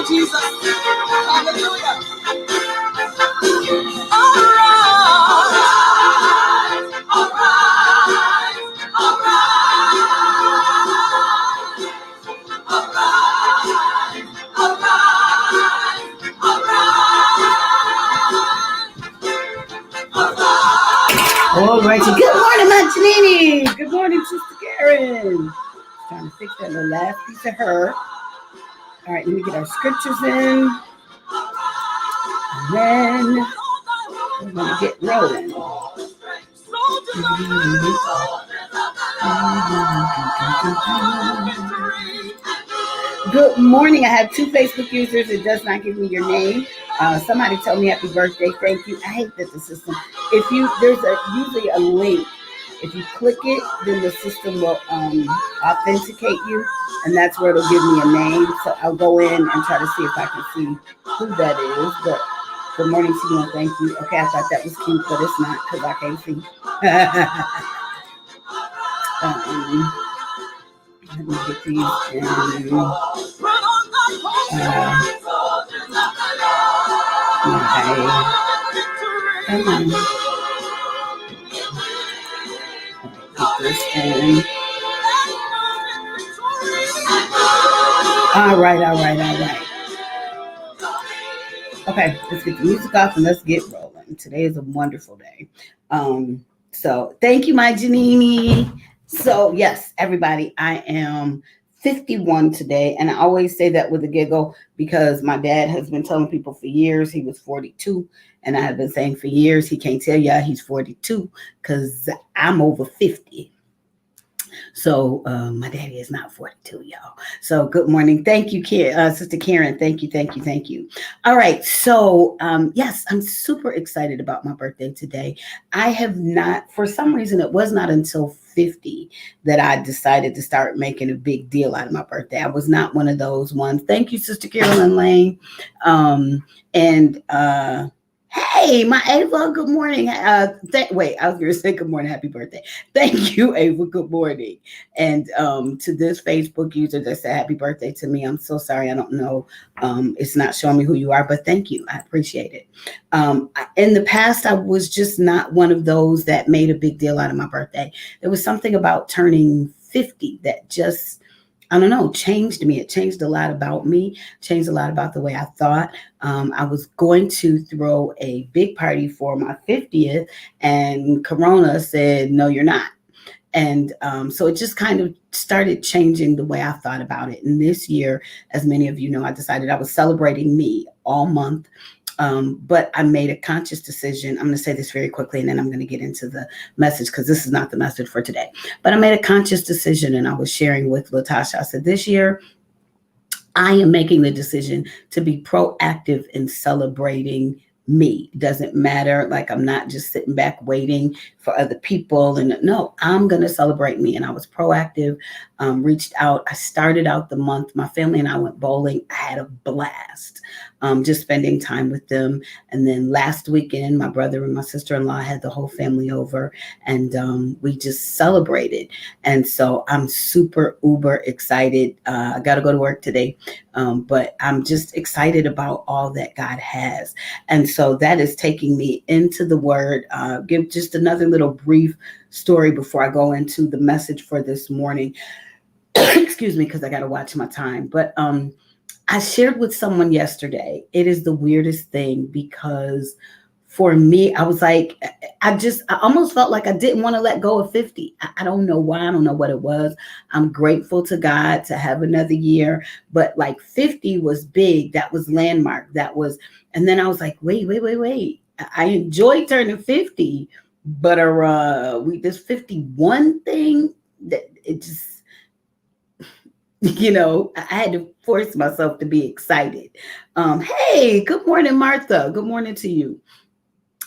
Jesus. Hallelujah. All right. So good morning, Mancinini. Good morning, Sister Karen. Trying to fix that little last piece of her. All right, let me get our scriptures in. And then we're going to get rolling. Good morning. I have 2 Facebook users. It does not give me your name. Somebody told me happy birthday. Thank you. I hate that the system. There's usually a link. If you click it, then the system will authenticate you, and that's where it'll give me a name. So I'll go in and try to see if I can see who that is. But good morning to you and thank you. Okay, I thought that was cute, but it's not because I can't see. Let me get these in. Come on. Get this in. All right. Okay, let's get the music off and let's get rolling. Today is a wonderful day. So thank you, my Janini. So yes, everybody, I am 51 today. And I always say that with a giggle because my dad has been telling people for years he was 42. And I have been saying for years, he can't tell y'all he's 42 because I'm over 50. So my daddy is not 42, y'all. So good morning. Thank you, Sister Karen. Thank you. All right. So yes, I'm super excited about my birthday today. I have not, for some reason, it was not until 50 that I decided to start making a big deal out of my birthday. I was not one of those ones. Thank you, Sister Carolyn Lane. Hey, my Ava, good morning. I was going to say good morning, happy birthday. Thank you, Ava, good morning. And to this Facebook user that said happy birthday to me, I'm so sorry. I don't know. It's not showing me who you are, but thank you. I appreciate it. In the past, I was just not one of those that made a big deal out of my birthday. There was something about turning 50 that just, I don't know, changed me. It changed a lot about me, changed a lot about the way I thought. I was going to throw a big party for my 50th and Corona said, no, you're not. And so it just kind of started changing the way I thought about it. And this year, as many of you know, I decided I was celebrating me all month. But I made a conscious decision. I'm going to say this very quickly, and then I'm going to get into the message because this is not the message for today. But I made a conscious decision, and I was sharing with Latasha. I said, this year, I am making the decision to be proactive in celebrating me. It doesn't matter. Like, I'm not just sitting back waiting for other people. And no, I'm going to celebrate me. And I was proactive, reached out. I started out the month. My family and I went bowling. I had a blast. Just spending time with them. And then last weekend, my brother and my sister-in-law had the whole family over and we just celebrated. And so I'm super uber excited. I got to go to work today, but I'm just excited about all that God has. And so that is taking me into the word. Give just another little brief story before I go into the message for this morning. Excuse me, because I got to watch my time. But I shared with someone yesterday, it is the weirdest thing because for me, I was like, I almost felt like I didn't want to let go of 50. I don't know why. I don't know what it was. I'm grateful to God to have another year, but like 50 was big. That was landmark. And then I was like, wait. I enjoy turning 50, but this 51 thing that it just, I had to force myself to be excited. Hey, good morning, Martha. Good morning to you.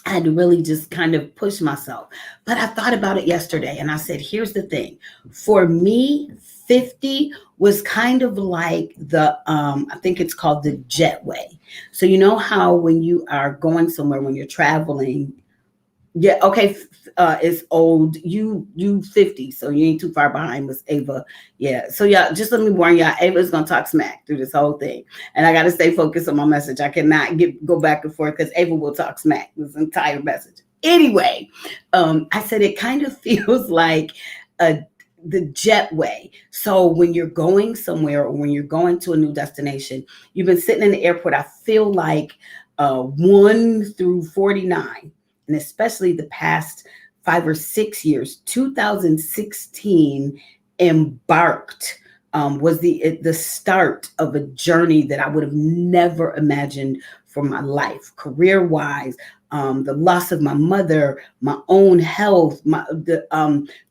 I had to really just kind of push myself. But I thought about it yesterday and I said, here's the thing. For me, 50 was kind of like the I think it's called the jetway. So you know how when you are going somewhere, when you're traveling, yeah, okay, it's old. You 50, so you ain't too far behind, Miss Ava. Yeah. So yeah, just let me warn y'all, Ava's gonna talk smack through this whole thing. And I gotta stay focused on my message. I cannot go back and forth because Ava will talk smack this entire message. Anyway, I said it kind of feels like a the jetway. So when you're going somewhere or when you're going to a new destination, you've been sitting in the airport. I feel like 1 through 49, and especially the past 5 or 6 years, 2016 embarked was the start of a journey that I would have never imagined for my life, career wise. The loss of my mother, my own health.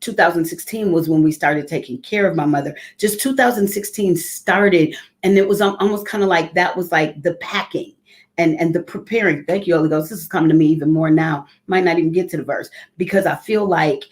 2016 was when we started taking care of my mother. Just 2016 started, and it was almost kind of like that was like the packing and the preparing. Thank you, Holy Ghost. This is coming to me even more now. Might not even get to the verse because I feel like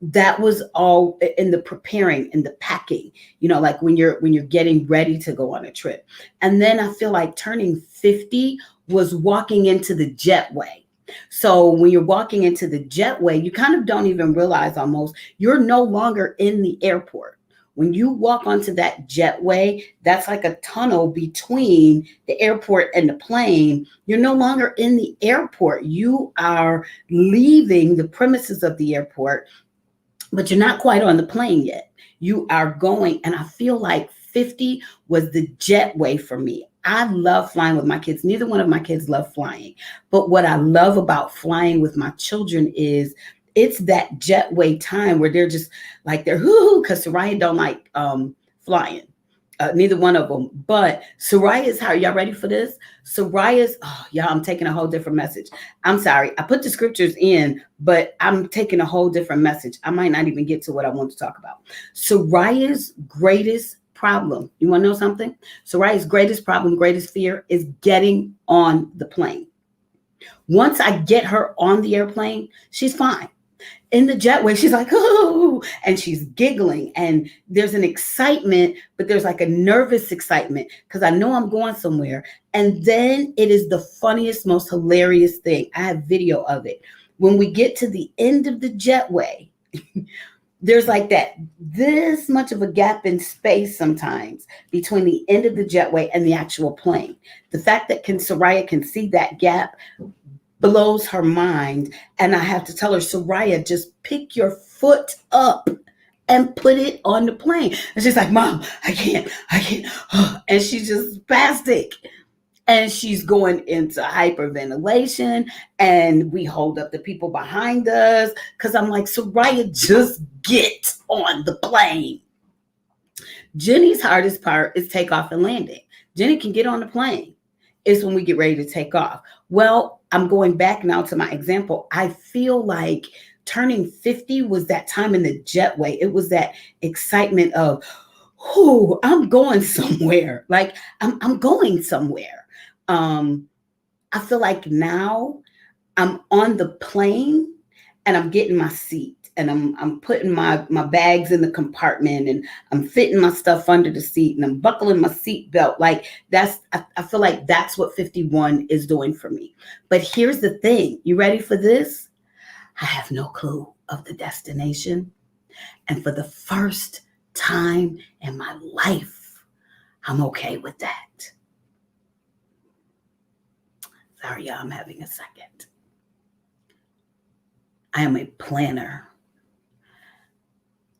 that was all in the preparing and the packing, like when you're getting ready to go on a trip. And then I feel like turning 50 was walking into the jetway. So when you're walking into the jetway, you kind of don't even realize almost you're no longer in the airport. When you walk onto that jetway, that's like a tunnel between the airport and the plane. You're no longer in the airport. You are leaving the premises of the airport, but you're not quite on the plane yet. You are going, and I feel like 50 was the jetway for me. I love flying with my kids. Neither one of my kids love flying. But what I love about flying with my children is it's that jetway time where they're just like they're hoo-hoo, because Soraya don't like flying. Neither one of them. But Soraya's, how are y'all ready for this? Soraya's, y'all, I'm taking a whole different message. I'm sorry. I put the scriptures in, but I'm taking a whole different message. I might not even get to what I want to talk about. Soraya's greatest problem. You want to know something? Soraya's greatest problem, greatest fear is getting on the plane. Once I get her on the airplane, she's fine. In the jetway, she's like, oh, and she's giggling. And there's an excitement, but there's like a nervous excitement because I know I'm going somewhere. And then it is the funniest, most hilarious thing. I have video of it. When we get to the end of the jetway, there's like this much of a gap in space sometimes between the end of the jetway and the actual plane. The fact that Soraya can see that gap blows her mind. And I have to tell her, Soraya, just pick your foot up and put it on the plane. And she's like, Mom, I can't. And she's just spastic. And she's going into hyperventilation. And we hold up the people behind us because I'm like, Soraya, just get on the plane. Jenny's hardest part is takeoff and landing. Jenny can get on the plane. It's when we get ready to take off. Well, I'm going back now to my example. I feel like turning 50 was that time in the jetway. It was that excitement of, I'm going somewhere. Like I'm going somewhere. I feel like now I'm on the plane and I'm getting my seat and I'm putting my bags in the compartment and I'm fitting my stuff under the seat and I'm buckling my seat belt. Like I feel like that's what 51 is doing for me. But here's the thing. You ready for this? I have no clue of the destination. And for the first time in my life, I'm okay with that. Sorry, y'all, I'm having a second. I am a planner.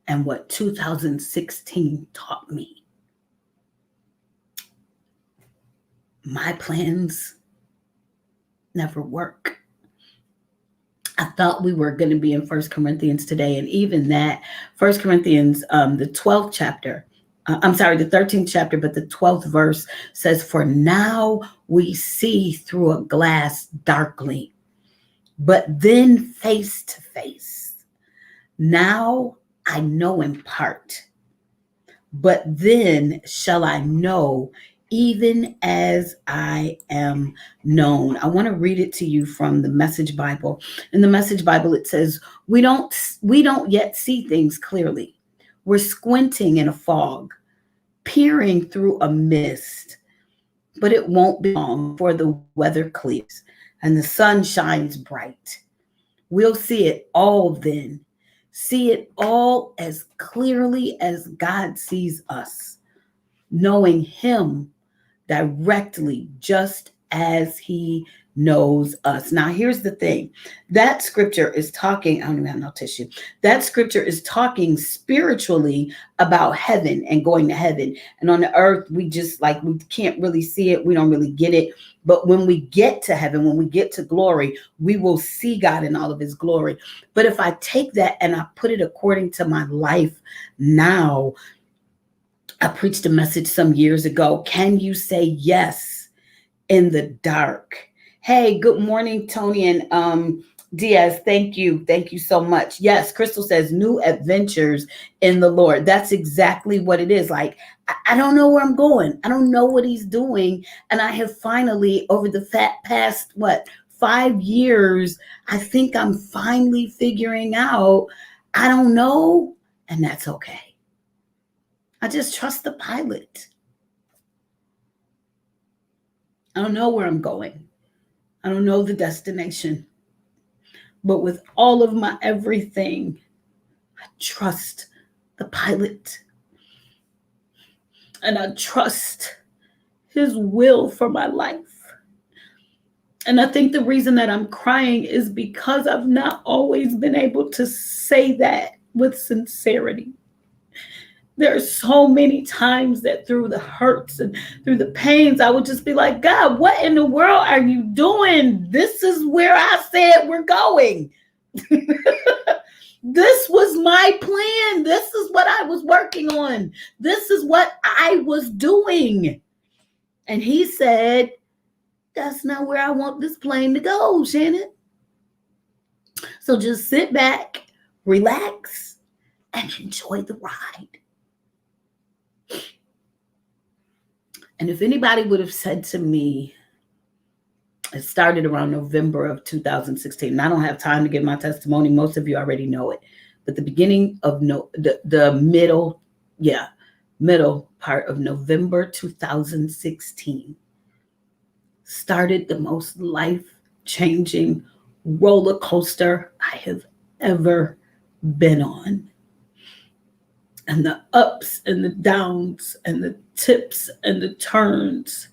And what 2016 taught me, my plans never work. I thought we were going to be in 1 Corinthians today. And even that, 1 Corinthians, the 12th chapter, the 13th chapter, but the 12th verse says, for now we see through a glass darkly, but then face to face. Now I know in part, but then shall I know even as I am known. I want to read it to you from the Message Bible. In the Message Bible, it says, we don't yet see things clearly. We're squinting in a fog, peering through a mist, but it won't be long before the weather clears and the sun shines bright. We'll see it all then, see it all as clearly as God sees us, knowing Him directly just as He knows us. Now, here's the thing. That scripture is talking, I don't even have no tissue. That scripture is talking spiritually about heaven and going to heaven. And on the earth, we can't really see it. We don't really get it. But when we get to heaven, when we get to glory, we will see God in all of His glory. But if I take that and I put it according to my life now, I preached a message some years ago. Can you say yes in the dark? Hey, good morning, Tony and Diaz. Thank you. Thank you so much. Yes, Crystal says new adventures in the Lord. That's exactly what it is. Like, I don't know where I'm going. I don't know what He's doing. And I have finally, over the past, 5 years, I think I'm finally figuring out, I don't know, and that's okay. I just trust the pilot. I don't know where I'm going. I don't know the destination. But with all of my everything, I trust the pilot. And I trust His will for my life. And I think the reason that I'm crying is because I've not always been able to say that with sincerity. There are so many times that through the hurts and through the pains, I would just be like, God, what in the world are you doing? This is where I said we're going. This was my plan. This is what I was working on. This is what I was doing. And He said, that's not where I want this plane to go, Shannon. So just sit back, relax, and enjoy the ride. And if anybody would have said to me, it started around November of 2016. And I don't have time to give my testimony. Most of you already know it. But the beginning of the middle part of November 2016 started the most life-changing roller coaster I have ever been on. And the ups and the downs and the tips and the turns.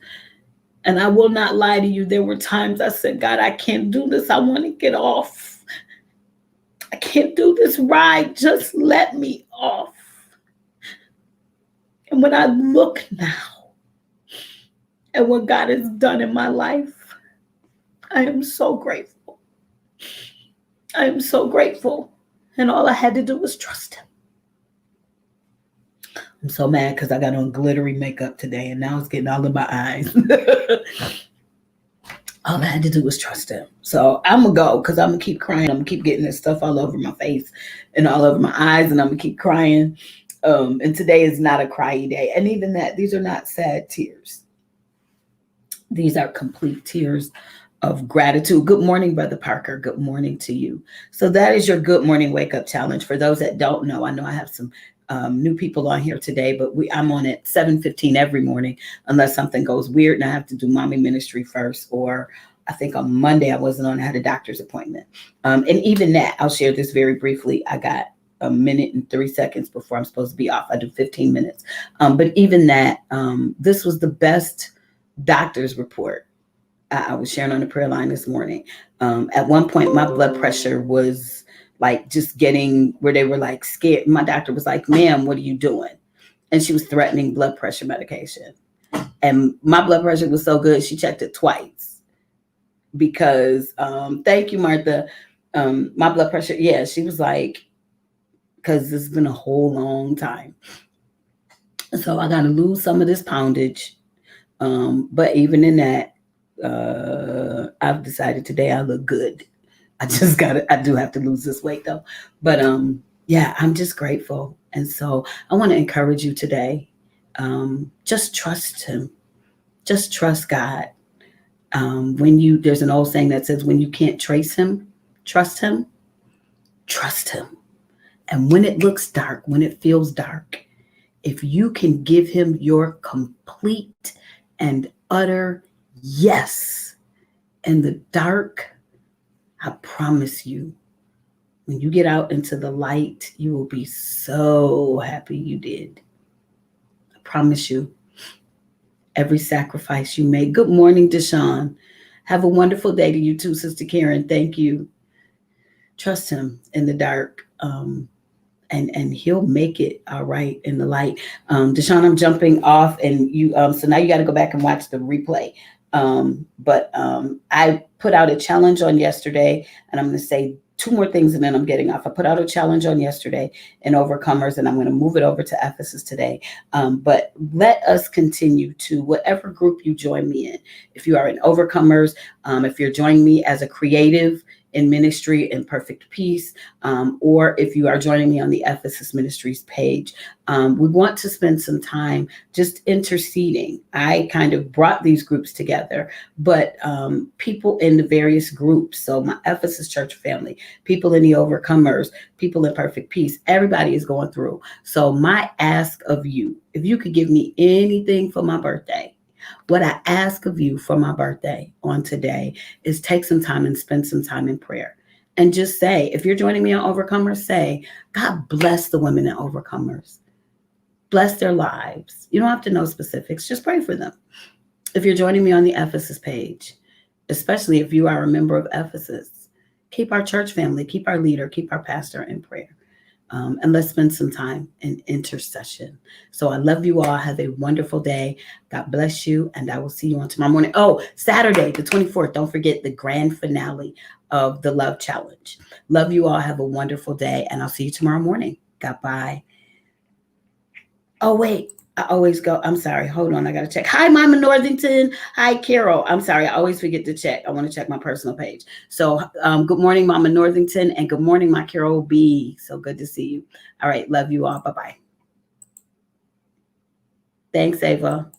And I will not lie to you. There were times I said, God, I can't do this. I want to get off. I can't do this ride. Just let me off. And when I look now at what God has done in my life, I am so grateful. I am so grateful. And all I had to do was trust Him. I'm so mad because I got on glittery makeup today and now it's getting all in my eyes. All I had to do was trust Him. So I'm going to go because I'm going to keep crying. I'm going to keep getting this stuff all over my face and all over my eyes, and I'm going to keep crying. And today is not a cryy day. And even that, these are not sad tears. These are complete tears of gratitude. Good morning, Brother Parker. Good morning to you. So that is your good morning wake up challenge. For those that don't know, I know I have some new people on here today, but I'm on at 7:15 every morning, unless something goes weird and I have to do mommy ministry first, or I think on Monday I wasn't on, I had a doctor's appointment. And even that, I'll share this very briefly. I got a minute and 3 seconds before I'm supposed to be off. I do 15 minutes. But even that, this was the best doctor's report. I was sharing on the prayer line this morning. At one point, my blood pressure was like just getting where they were like scared. My doctor was like, ma'am, what are you doing? And she was threatening blood pressure medication. And my blood pressure was so good, she checked it twice. Because, thank you, Martha. My blood pressure, yeah, she was like, because this has been a whole long time. So I got to lose some of this poundage. But even in that, I've decided today I look good. I do have to lose this weight though. But yeah, I'm just grateful. And so I want to encourage you today. Just trust Him. Just trust God. There's an old saying that says, when you can't trace Him, trust Him. Trust Him. And when it looks dark, when it feels dark, if you can give him your complete and utter yes in the dark, I promise you, when you get out into the light, you will be so happy you did. I promise you, every sacrifice you made. Good morning, Deshaun. Have a wonderful day to you too, Sister Karen. Thank you. Trust him in the dark. And he'll make it all right in the light. Deshaun, I'm jumping off, and you. So now you got to go back and watch the replay. But I put out a challenge on yesterday, and I'm going to say two more things, and then I'm getting off. I put out a challenge on yesterday in Overcomers, and I'm going to move it over to Ephesus today. But let us continue to whatever group you join me in. If you are in Overcomers, if you're joining me as a creative in ministry in perfect peace, or if you are joining me on the Ephesus Ministries page, we want to spend some time just interceding. I kind of brought these groups together, but people in the various groups, so my Ephesus church family, people in the Overcomers, people in perfect peace, everybody is going through. So my ask of you, if you could give me anything for my birthday, what I ask of you for my birthday on today is take some time and spend some time in prayer. And just say, if you're joining me on Overcomers, say, God bless the women in Overcomers. Bless their lives. You don't have to know specifics. Just pray for them. If you're joining me on the Ephesus page, especially if you are a member of Ephesus, keep our church family, keep our leader, keep our pastor in prayer. And let's spend some time in intercession. So I love you all. Have a wonderful day. God bless you. And I will see you on tomorrow morning. Oh, Saturday, the 24th. Don't forget the grand finale of the Love Challenge. Love you all. Have a wonderful day. And I'll see you tomorrow morning. Goodbye. Oh, wait. I always go. I'm sorry. Hold on. I got to check. Hi, Mama Northington. Hi, Carol. I'm sorry. I always forget to check. I want to check my personal page. So good morning, Mama Northington. And good morning, my Carol B. So good to see you. All right. Love you all. Bye-bye. Thanks, Ava.